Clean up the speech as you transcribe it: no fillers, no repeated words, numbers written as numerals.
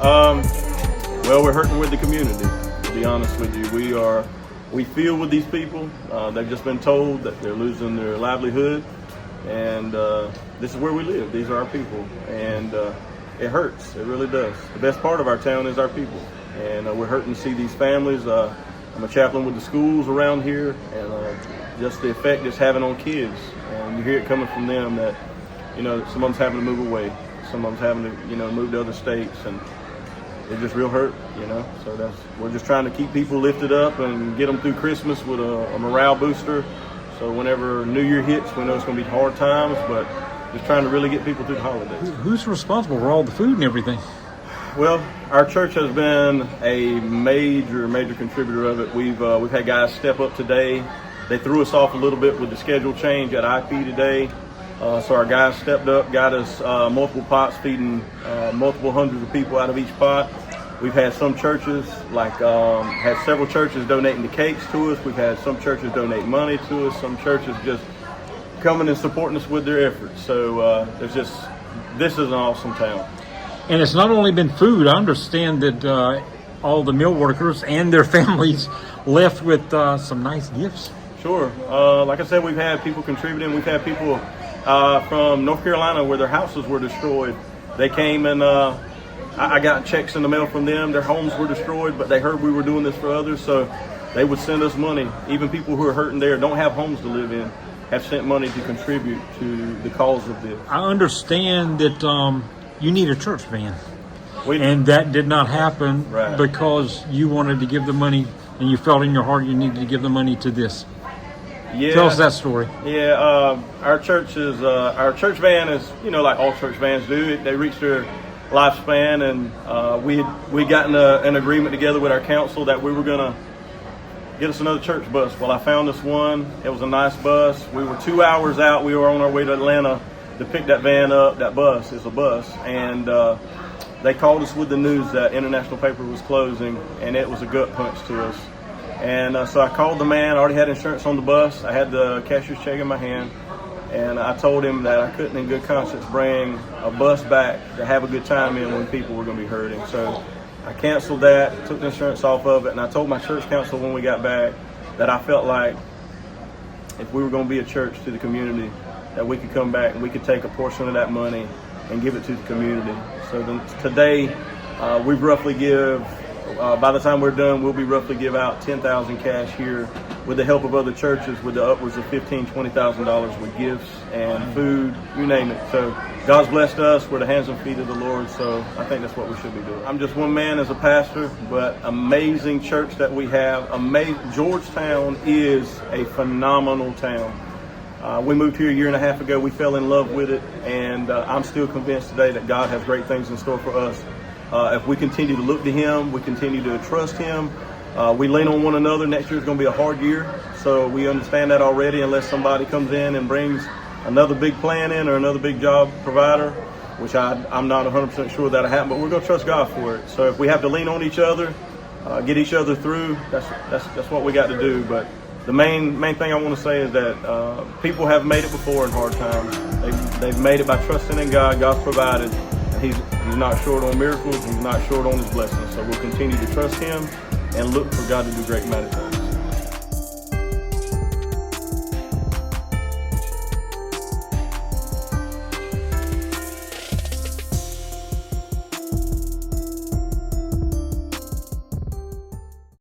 Well, we're hurting with the community, to be honest with you. We feel with these people. They've just been told that they're losing their livelihood, and this is where we live. These are our people, and it hurts. It really does. The best part of our town is our people, and we're hurting to see these families. I'm a chaplain with the schools around here, and just the effect it's having on kids. And you hear it coming from them that, some of them's having to move away. Some of them's having to, move to other states, and it's just real hurt, So we're just trying to keep people lifted up and get them through Christmas with a morale booster. So whenever New Year hits, we know it's going to be hard times, but just trying to really get people through the holidays. Who's responsible for all the food and everything? Well, our church has been a major contributor of it. We've had guys step up today. They threw us off a little bit with the schedule change at IP today. So our guys stepped up, got us multiple pots feeding multiple hundreds of people out of each pot. We've had some churches, had several churches donating the cakes to us. We've had some churches donate money to us. Some churches just coming and supporting us with their efforts. So this is an awesome town. And it's not only been food. I understand that all the mill workers and their families left with some nice gifts. Sure. Like I said, we've had people contributing. We've had people from North Carolina where their houses were destroyed. They came and I got checks in the mail from them. Their homes were destroyed, but they heard we were doing this for others, so they would send us money. Even people who are hurting there, don't have homes to live in, have sent money to contribute to the cause of this. I understand that you need a church van, and that did not happen because you wanted to give the money and you felt in your heart you needed to give the money to this. Yeah. Tell us that story. Yeah, our church van is, like all church vans do. They reach their lifespan, and we'd gotten an agreement together with our council that we were going to get us another church bus. Well, I found this one. It was a nice bus. We were 2 hours out. We were on our way to Atlanta to pick that van up. That bus is a bus, and they called us with the news that International Paper was closing, and it was a gut punch to us. And so I called the man. I already had insurance on the bus. I had the cashier's check in my hand. And I told him that I couldn't in good conscience bring a bus back to have a good time in when people were going to be hurting. So I canceled that, took the insurance off of it. And I told my church council when we got back that I felt like if we were going to be a church to the community, that we could come back and we could take a portion of that money and give it to the community. So today we roughly give, by the time we're done, we'll be roughly give out $10,000 cash here with the help of other churches with the upwards of $15,000, $20,000 with gifts and food, you name it. So God's blessed us. We're the hands and feet of the Lord. So I think that's what we should be doing. I'm just one man as a pastor, but amazing church that we have. Georgetown is a phenomenal town. We moved here a year and a half ago. We fell in love with it, and I'm still convinced today that God has great things in store for us. If we continue to look to Him, we continue to trust Him, we lean on one another. Next year is going to be a hard year, so we understand that already, unless somebody comes in and brings another big plan in or another big job provider, which I'm not 100% sure that'll happen, but we're going to trust God for it. So if we have to lean on each other, get each other through, that's what we got to do. But the main thing I want to say is that people have made it before in hard times. They've made it by trusting in God. God's provided. He's not short on miracles. He's not short on His blessings. So we'll continue to trust Him and look for God to do great and mighty things.